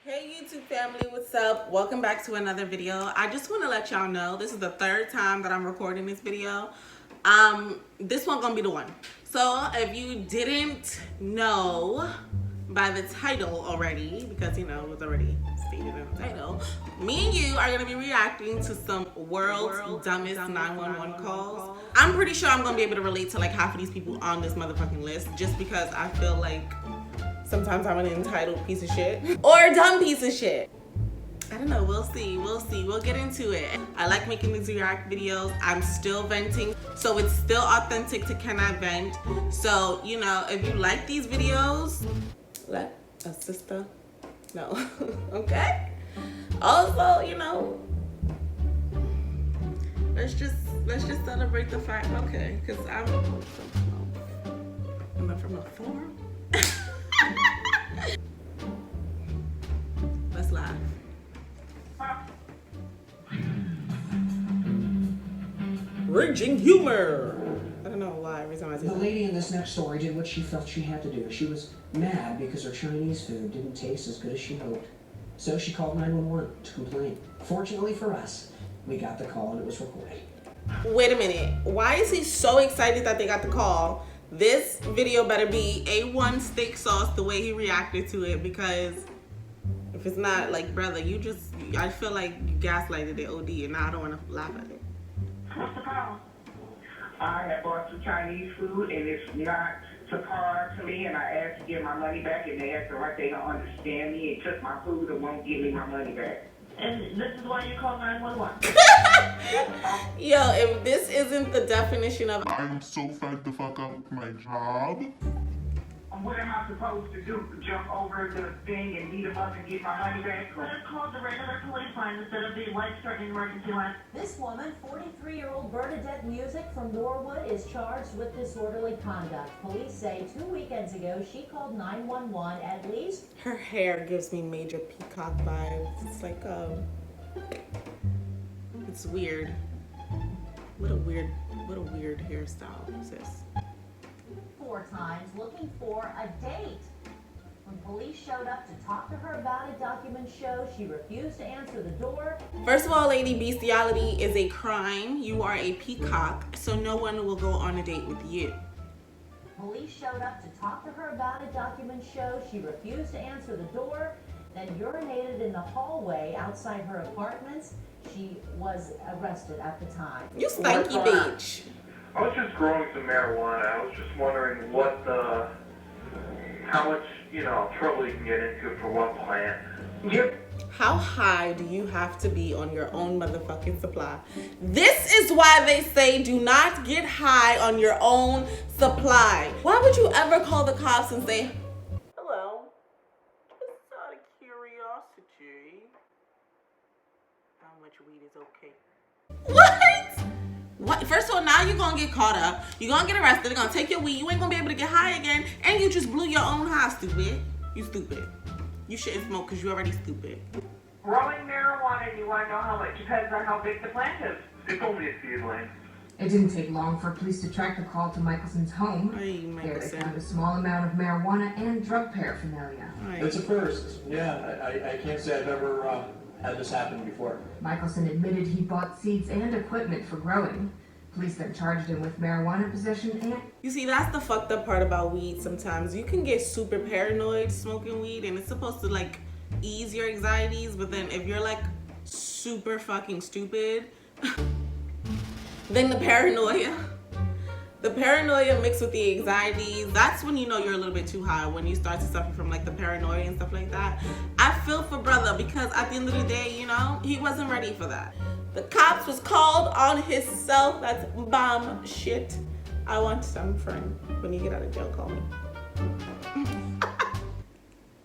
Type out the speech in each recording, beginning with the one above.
Hey YouTube family, what's up? Welcome back to another video. I just want to let y'all know this is the third time that I'm recording this video. This one gonna be the one. So if you didn't know by the title already, because you know it was already stated in the title, me and you are gonna be reacting to some world's dumbest 911 calls. I'm pretty sure I'm gonna be able to relate to like half of these people on this motherfucking list, just because I feel like sometimes I'm an entitled piece of shit or a dumb piece of shit. I don't know, we'll see, we'll get into it. I like making these react videos. I'm still venting, so it's still authentic to Can I Vent. So, you know, if you like these videos, let a sister know, okay? Also, you know, let's just celebrate the fact, okay, because I'm from a farm. Let's laugh. Raging humor. I don't know why every time I say the lady in this next story did what she felt she had to do. She was mad because her Chinese food didn't taste as good as she hoped. So she called 911 to complain. Fortunately for us, we got the call and it was recorded. Wait a minute. Why is he so excited that they got the call? This video better be A1 steak sauce the way he reacted to it, because if it's not, like, brother, I feel like you gaslighted the OD and now I don't want to laugh at it. What's the problem? I had bought some Chinese food and it's not to par to me, and I asked to get my money back and they acted like they don't understand me and took my food and won't give me my money back. And this is why you call 911. Yo, if this isn't the definition of I'm so fed the fuck up with my job. What am I supposed to do? Jump over the thing and beat them up and get my money back? Could have called the regular police line instead of the life-threatening emergency line. This woman, 43-year-old Bernadette Music from Norwood, is charged with disorderly conduct. Police say 2 weekends ago she called 911 at least. her hair gives me major peacock vibes. It's like it's weird. What a weird hairstyle is this? 4 times looking for a date. When police showed up to talk to her about a document show, she refused to answer the door. First of all, lady, bestiality is a crime. You are a peacock, so no one will go on a date with you. Police showed up to talk to her about a document show. She refused to answer the door, then urinated in the hallway outside her apartments. She was arrested at the time. You stanky bitch. I was just growing some marijuana. I was just wondering how much, trouble you can get into for one plant. How high do you have to be on your own motherfucking supply? This is why they say do not get high on your own supply. Why would you ever call the cops and say, hello, just out of curiosity, how much weed is okay? What? First of all, now you're gonna get caught up. You're gonna get arrested. They're gonna take your weed. You ain't gonna be able to get high again. And you just blew your own high, stupid. You stupid. You shouldn't smoke because you're already stupid. Growing marijuana, you want to know how much? Depends on how big the plant is. It's only a seedling. It didn't take long for police to track the call to Michelson's home. Hey, There they found a Michelson. small amount of marijuana and drug paraphernalia. It's a first. Yeah, I can't say I've ever had this happen before. Michelson admitted he bought seeds and equipment for growing. Police then charged him with marijuana possession and... You see, that's the fucked up part about weed sometimes. You can get super paranoid smoking weed, and it's supposed to like ease your anxieties, but then if you're like super fucking stupid, then the paranoia mixed with the anxieties, that's when you know you're a little bit too high, when you start to suffer from like the paranoia and stuff like that. I feel for brother, because at the end of the day, you know, he wasn't ready for that. The cops was called on himself. That's bomb shit. I want some friend. When you get out of jail, call me.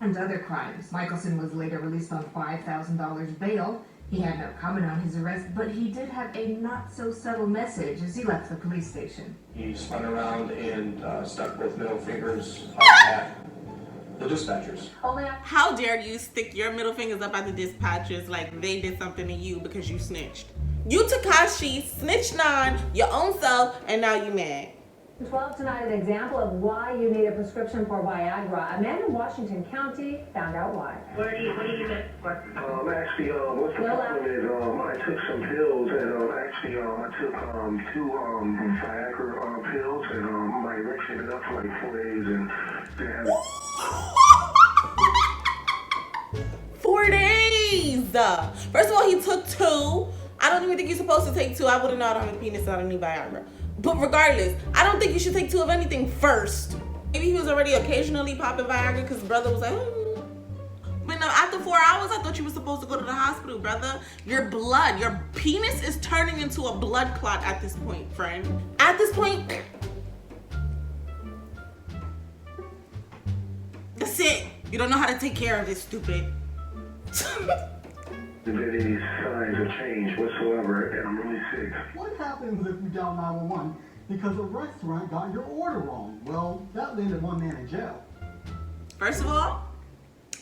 and other crimes. Michelson was later released on $5,000 bail. He had no comment on his arrest, but he did have a not-so-subtle message as he left the police station. He spun around and stuck both middle fingers up at the dispatchers. How dare you stick your middle fingers up at the dispatchers like they did something to you because you snitched. You, Takashi, snitched on your own self, and now you mad. 12 tonight, an example of why you need a prescription for Viagra. A man in Washington County found out why. What do you get for? Actually, what's the problem is, I took some pills, and actually, I took 2 Viagra pills, and my erection been up for like 4 days, and they have 4 days. First of all, he took 2. I don't even think you're supposed to take 2. I wouldn't know I don't have a penis, so I don't need Viagra. But regardless, I don't think you should take 2 of anything first. Maybe he was already occasionally popping Viagra because brother was like, But no, after 4 hours, I thought you were supposed to go to the hospital, brother. Your blood, your penis is turning into a blood clot at this point, friend. At this point, that's it. You don't know how to take care of it, stupid. any signs of change whatsoever, and I'm really sick. What happens if you dial 911 because a restaurant got your order wrong? Well, that landed one man in jail. First of all,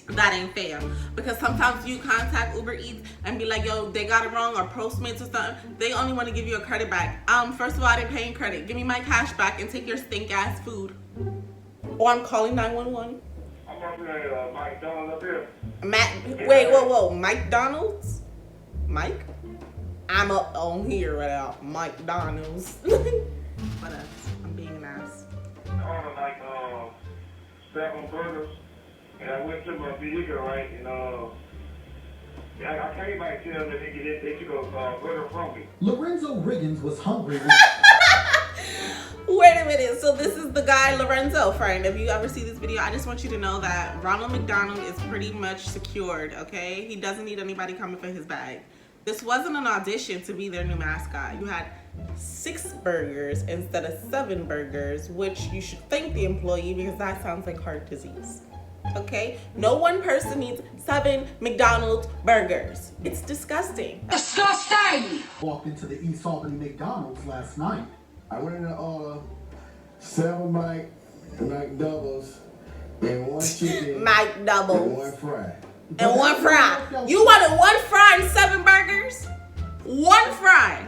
that ain't fair, because sometimes you contact Uber Eats and be like, yo, they got it wrong, or Postmates or something. They only want to give you a credit back. First of all, I didn't pay in credit. Give me my cash back and take your stink ass food. Or I'm calling 911. I'm up here, Mike Donald up here. Wait, whoa, Mike Donald's? Mike? I'm up on here without Mike Donald's. What else? I'm being an ass. I ordered like 7 burgers, and I went to my vehicle, right, and I came back to them that they took a burger from me. Lorenzo Riggins was hungry. Wait a minute, so this is the guy Lorenzo, friend. If you ever see this video, I just want you to know that Ronald McDonald is pretty much secured, okay? He doesn't need anybody coming for his bag. This wasn't an audition to be their new mascot. You had 6 burgers instead of 7 burgers, which you should thank the employee because that sounds like heart disease, okay? No one person needs 7 McDonald's burgers. It's disgusting. Disgusting! Walked into the East Albany McDonald's last night. I went in to order 7 McDoubles and 1 chicken McDoubles and 1 fry. And 1 fry. You wanted 1 fry and 7 burgers? 1 fry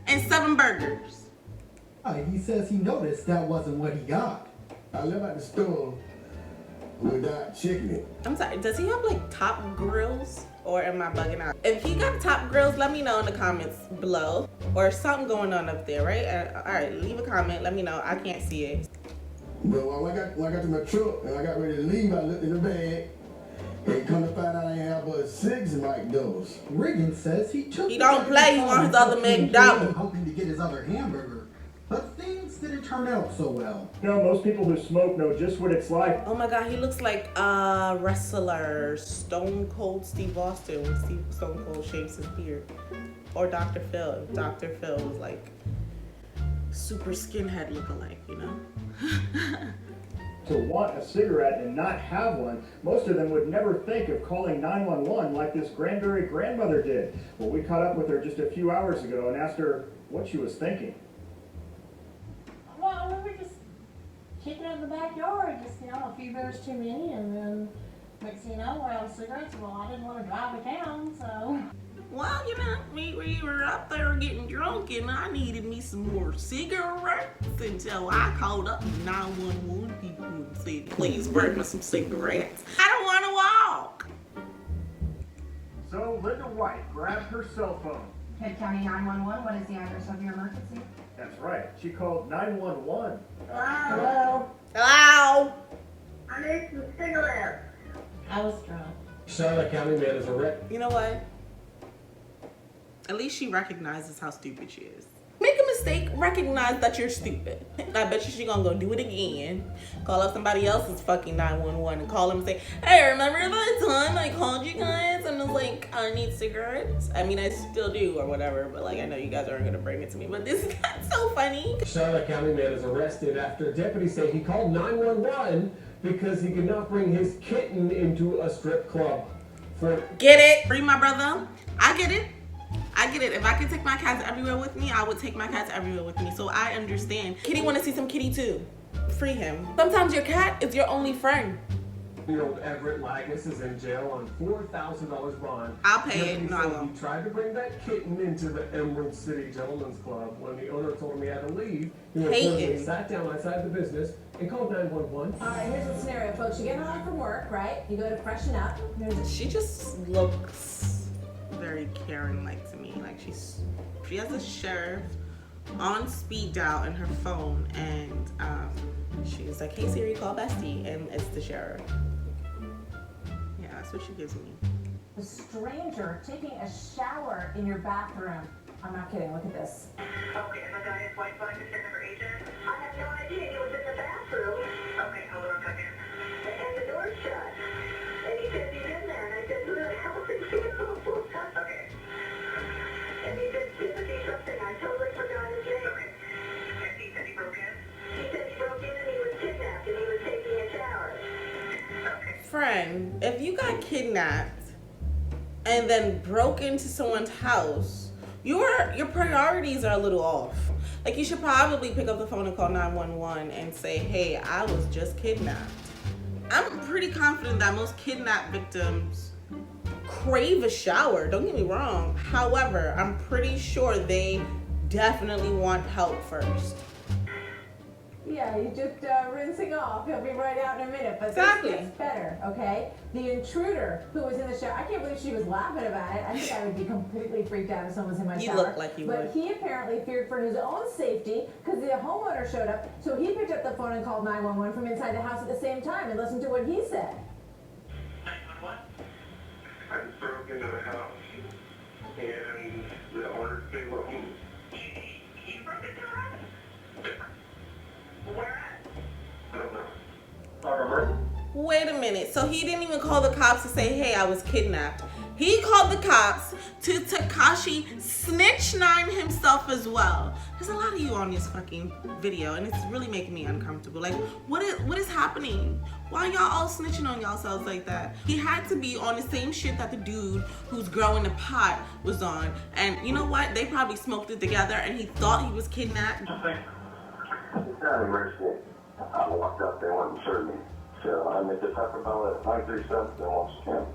and 7 burgers. He says he noticed that wasn't what he got. I left at the store without checking it. I'm sorry, does he have like top grills? Or am I bugging out? If he got top grills, let me know in the comments below. Or something going on up there, right? All right, leave a comment, let me know. I can't see it. But when I got to my truck and I got ready to leave, I looked in the bag and come to find out I ain't have but 6 McDoubles. Riggins says he took. He don't play, he wants his other McDouble. Hoping to get his other hamburger. But things didn't turn out so well. You know, most people who smoke know just what it's like. Oh my God, he looks like wrestler Stone Cold Steve Austin when Stone Cold shaves his beard. Or Dr. Phil, if Dr. Phil was like super skinhead lookalike, you know? To want a cigarette and not have one, most of them would never think of calling 911 like this Granbury grandmother did. Well, we caught up with her just a few hours ago and asked her what she was thinking. Well, we were just kicking it in the backyard, just, you know, a few beers too many, and then next thing you know, we're out of cigarettes. Well, I didn't want to drive to town, so. Well, you know, we were up there getting drunk and I needed me some more cigarettes until I called up 911 people and said, please bring me some cigarettes. I don't want to walk. So Linda White grabbed her cell phone. Head County 911, what is the address of your emergency? That's right, she called 911. Hello? Hello? I need some cigarettes. I was drunk. Charlotte County man is arrested. You know what? At least she recognizes how stupid she is. Make a mistake, recognize that you're stupid. I bet you she gonna go do it again. Call up somebody else's fucking 911 and call them and say, hey, remember that time I called you guys and was like, I need cigarettes? I mean, I still do or whatever, but like, I know you guys aren't gonna bring it to me, but this got so funny. Charlotte County man is arrested after deputies say he called 911 because he could not bring his kitten into a strip club. Get it? Free my brother. I get it. I get it. If I could take my cats everywhere with me, I would take my cats everywhere with me. So I understand. Kitty want to see some kitty too. Free him. Sometimes your cat is your only friend. 12-year-old Everett Lagus is in jail on $4,000 bond. I'll pay it. Deputies No, I said won't. he tried to bring that kitten into the Emerald City Gentlemen's Club. When the owner told him he had to leave, he reportedly sat down outside the business and called 911. All right, here's the scenario, folks. You get home from work, right? You go to freshen up. She just looks very caring-like to me. Like she has a sheriff on speed dial in her phone, and she's like, "Hey Siri, call Bestie," and it's the sheriff. Yeah, that's what she gives me. A stranger taking a shower in your bathroom. I'm not kidding. Look at this. Okay, and the guy is white flag is number agent? I have no idea. He was in the bathroom. Okay, hold on a second. And the door's shut. And he said he's in there. And I said, who the hell is he? Okay. And he said, Timothy something. I totally forgot his name. Okay. And he said he broke in? He said he broke in and he was kidnapped and he was taking a shower. Okay. Friend, if you got kidnapped and then broke into someone's house, your priorities are a little off. Like, you should probably pick up the phone and call 911 and say, "Hey, I was just kidnapped." I'm pretty confident that most kidnap victims crave a shower. Don't get me wrong. However, I'm pretty sure they definitely want help first. Yeah, you just rinsing off. He'll be right out in a minute. But Exactly. this gets better, okay? The intruder who was in the shower, I can't believe she was laughing about it. I think I would be completely freaked out if someone was in my shower. You look like you would. But he apparently feared for his own safety because the homeowner showed up. So he picked up the phone and called 911 from inside the house at the same time and listened to what he said. 911? I just broke into the house. And the owner stayed with me. You broke into the house? Where at? I don't know. Wait a minute. So he didn't even call the cops to say, "Hey, I was kidnapped." He called the cops to Takashi snitch9 himself as well. There's a lot of you on this fucking video, and it's really making me uncomfortable. Like, what is happening? Why y'all all snitching on yourselves like that? He had to be on the same shit that the dude who's growing the pot was on. And you know what? They probably smoked it together, and he thought he was kidnapped. It's not an emergency. I walked up, they wanted to serve me. So I'm at the Taco Bell at 937, they want some camp.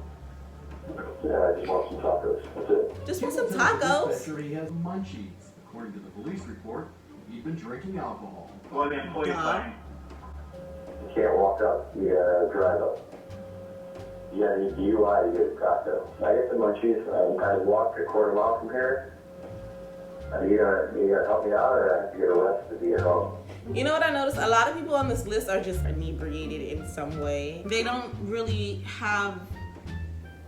Yeah, I just want some tacos. That's it. Just want some tacos. He has munchies. According to the police report, he'd been drinking alcohol. Well, the employee's fine. You can't walk up, you gotta drive up. You gotta need DUI to get a taco. I get the munchies, I walk a quarter mile from here. You gotta help me out, or I have to get arrested to be at home. You know what I noticed? A lot of people on this list are just inebriated in some way. They don't really have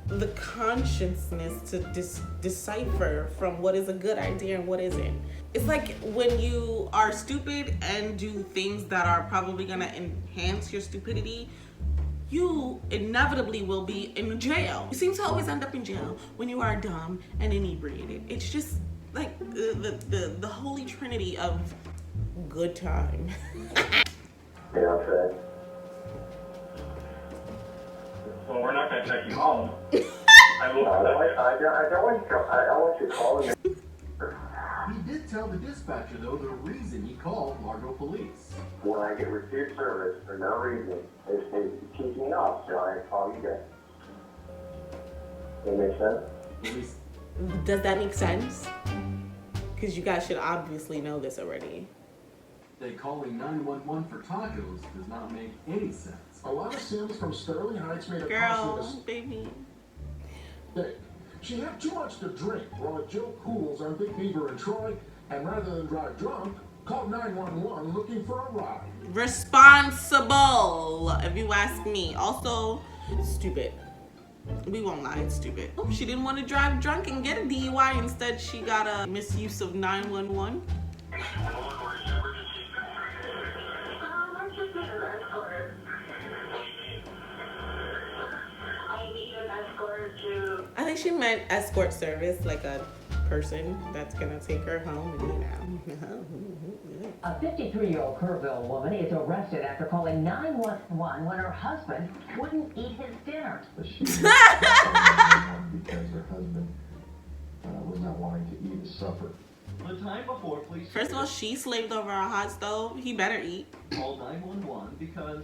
the consciousness to decipher from what is a good idea and what isn't. It's like when you are stupid and do things that are probably gonna enhance your stupidity, you inevitably will be in jail. You seem to always end up in jail when you are dumb and inebriated. It's just like the holy trinity of good time. You know what I'm saying? Well, we're not gonna take you home. I want you to call me. He did tell the dispatcher, though, the reason he called Largo Police. When I get refused service for no reason, they keep me off, so I call you guys. That makes sense? Does that make sense? Because you guys should obviously know this already. They calling 911 for tacos does not make any sense. A lot of Sims from Sterling Heights made a Girl, baby. She had too much to drink while at Joe Pools on Big Beaver and Troy, and rather than drive drunk, called 911 looking for a ride. Responsible, if you ask me. Also, stupid. We won't lie, it's stupid. Oh, she didn't want to drive drunk and get a DUI. Instead, she got a misuse of 911. I'm just an escort. I need an escort to... I think she meant escort service, like a person that's gonna take her home, you know. A 53-year-old Kerrville woman is arrested after calling 911 when her husband wouldn't eat his dinner. Because her husband was not wanting to eat his supper. The time before, police... First of all, she slaved over a hot stove. He better eat. Called 911 because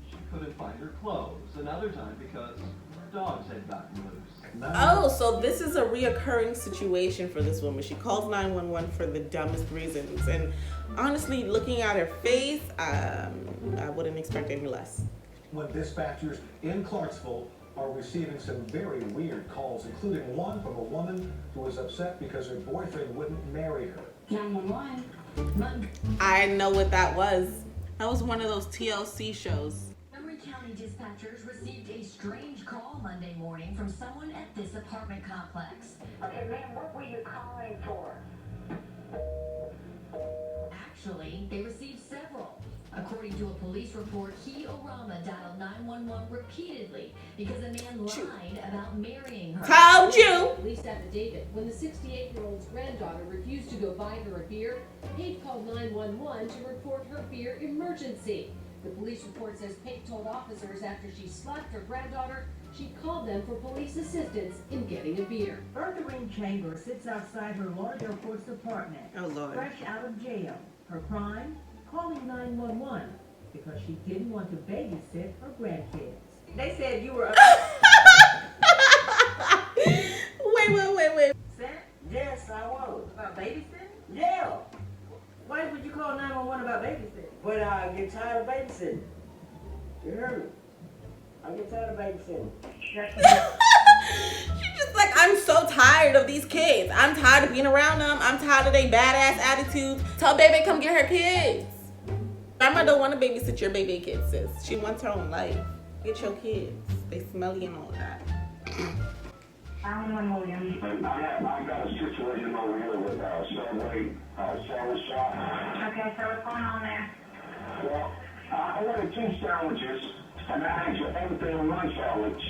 she couldn't find her clothes. Another time because her dogs had gotten loose. Oh, so this is a reoccurring situation for this woman. She calls 911 for the dumbest reasons. And honestly, looking at her face, I wouldn't expect any less. When dispatchers in Clarksville are receiving some very weird calls, including one from a woman who was upset because her boyfriend wouldn't marry her. 911. I know what that was. That was one of those TLC shows. Montgomery County dispatchers received a strange call Monday morning from someone at this apartment complex. Okay, ma'am, what were you calling for? Actually, they received several. According to a police report, he, Orama, dialed 911 repeatedly because a man lied about marrying her. Told you! Police affidavit. When the 68-year-old's granddaughter refused to go buy her a beer, Pate called 911 to report her beer emergency. The police report says Pate told officers after she slapped her granddaughter, she called them for police assistance in getting a beer. Bertha Ring Chambers sits outside her Lauderdale Courts apartment, fresh out of jail. Her crime? Calling 911 because she didn't want to babysit her grandkids. They said you were Wait. Yes, I was. About babysitting? Yeah. Why would you call 911 about babysitting? But I get tired of babysitting. You heard me. I get tired of babysitting. She's just like, I'm so tired of these kids. I'm tired of being around them. I'm tired of their badass attitudes. Tell baby come get her kids. Grandma don't want to babysit your baby kids, sis. She wants her own life. Get your kids. They smelly and all of that. I'm William. I got a situation over here with Subway sandwich shop. Okay, so what's going on there? Well, I ordered 2 sandwiches, and I asked for everything on my sandwich.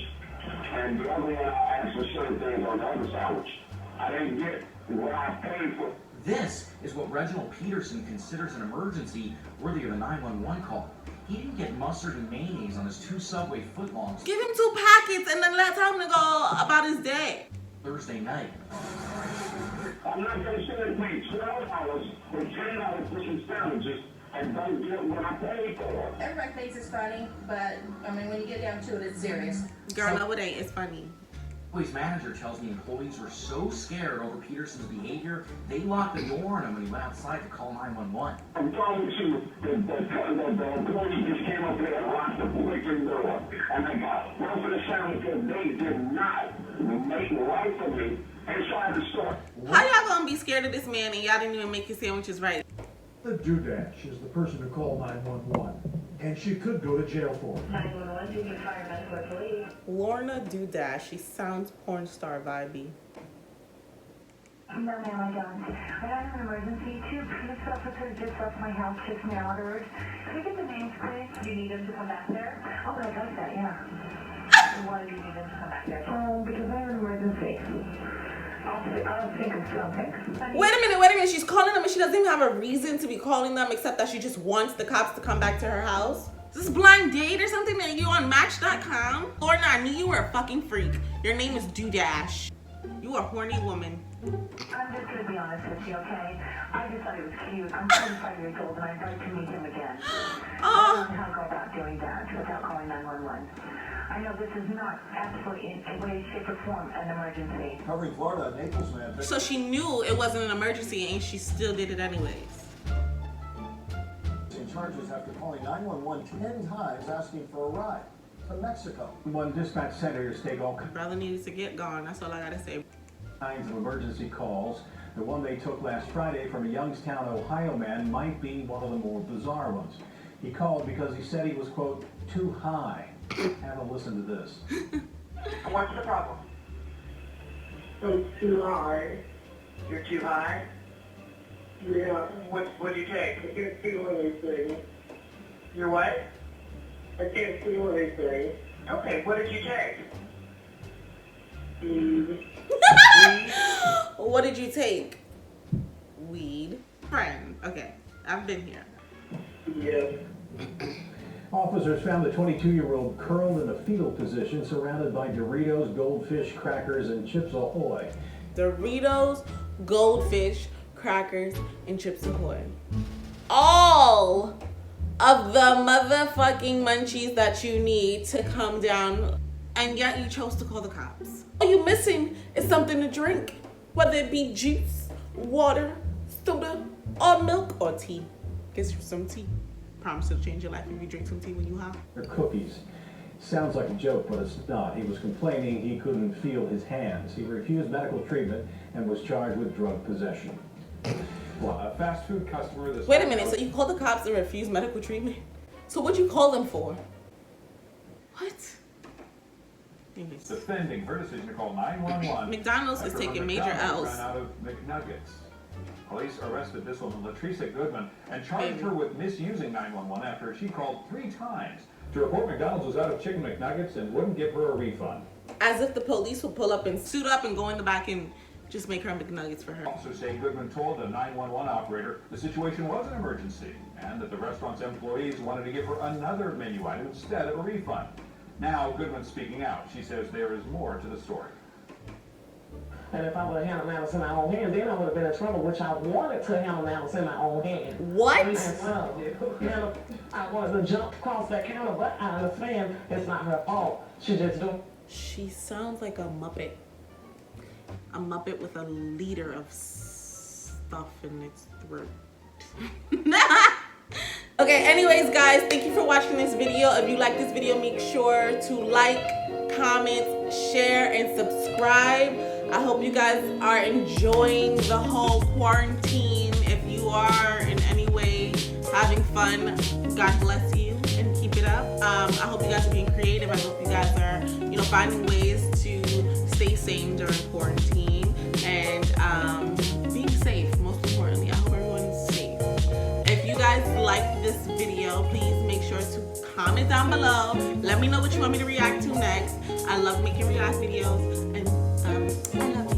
And the other one, I asked for certain things on the other sandwich. I didn't get what I paid for. This is what Reginald Peterson considers an emergency worthy of a 911 call. He didn't get mustard and mayonnaise on his 2 Subway footlongs. Give him 2 packets and then tell him to go about his day. Thursday night. I'm not going to sit and pay $12 or $10 for some sandwiches and don't get what I paid for. Everybody thinks it's funny, but I mean, when you get down to it, it's serious. Girl, no, it ain't. It's funny. Subway's manager tells me employees were so scared over Peterson's behavior, they locked the door on him when he went outside to call 911. I'm telling you, the employee just came up there and locked the freaking door. And I got one for the sandwiches. They did not make right for me inside the store. How y'all gonna be scared of this man and y'all didn't even make his sandwiches right? The Dudash is the person who called 911, and she could go to jail for it. 911, do you need fire medical or police? Lorna Dudash. She sounds porn star vibey. No, ma'am, I don't. I have an emergency. 2 police officers just left my house just now. Can I get the names, please? Do you need them to come back there? Oh, I like that, yeah. Why do you need them to come back there? Because I have an emergency. I'll think of something. Wait a minute. She's calling them and she doesn't even have a reason to be calling them except that she just wants the cops to come back to her house. Is this blind date or something that you on Match.com? Lorna, I knew you were a fucking freak. Your name is Dudash. You a horny woman. I'm just going to be honest with you, okay? I just thought he was cute. I'm 25 years old and I'd like to meet him again. I don't know how to go about doing that without calling 911. I know this is not absolutely in any way, shape, or form an emergency. Covering Florida, Naples, man. So she knew it wasn't an emergency and she still did it anyways. In charges after calling 911 10 times asking for a ride to Mexico. One dispatch center stayed all Brother needed to get gone. That's all I gotta say. kinds of emergency calls. The one they took last Friday from a Youngstown, Ohio man might be one of the more bizarre ones. He called because he said he was, quote, too high. Have a listen to this. What's the problem? I'm too high. You're too high? Yeah. What do you take? I can't feel anything. You're what? I can't feel anything. Okay, what did you take? What did you take? Weed. Friend. Okay, I've been here. Yeah. Officers found the 22-year-old curled in a fetal position surrounded by Doritos, Goldfish, crackers, and Chips Ahoy. Doritos, Goldfish, crackers, and Chips Ahoy. All of the motherfucking munchies that you need to come down, and yet you chose to call the cops. All you missing is something to drink, whether it be juice, water, soda, or milk, or tea. Get you some tea. Promise it'll change your life if you drink some tea when you high. They're cookies. Sounds like a joke, but it's not. He was complaining he couldn't feel his hands. He refused medical treatment and was charged with drug possession. Well, a fast food customer this Wait a minute, so you called the cops and refused medical treatment? So what'd you call them for? What? defending her decision to call 911. McDonald's is taking major L's. Ran out of McNuggets. Police arrested this woman, Latricia Goodman, and charged her with misusing 911 after she called 3 times to report McDonald's was out of chicken McNuggets and wouldn't give her a refund. As if the police would pull up and suit up and go in the back and just make her McNuggets for her. Officers say Goodman told the 911 operator the situation was an emergency and that the restaurant's employees wanted to give her another menu item instead of a refund. Now Goodman's speaking out. She says there is more to the story. And if I would have handled matters in my own hand, then I would have been in trouble, which I wanted to handle matters in my own hand. What? I wanted to jump across that counter, but I understand it's not her fault. She just don't. She sounds like a Muppet. A Muppet with a liter of stuff in its throat. Okay, anyways, guys, thank you for watching this video. If you like this video, make sure to like, comment, share, and subscribe. I hope you guys are enjoying the whole quarantine. If you are in any way having fun, God bless you and keep it up. I hope you guys are being creative. I hope you guys are, finding ways to stay sane during quarantine and being safe. Most importantly, I hope everyone's safe. If you guys like this video, please make sure to comment down below. Let me know what you want me to react to next. I love making react videos, and I love you.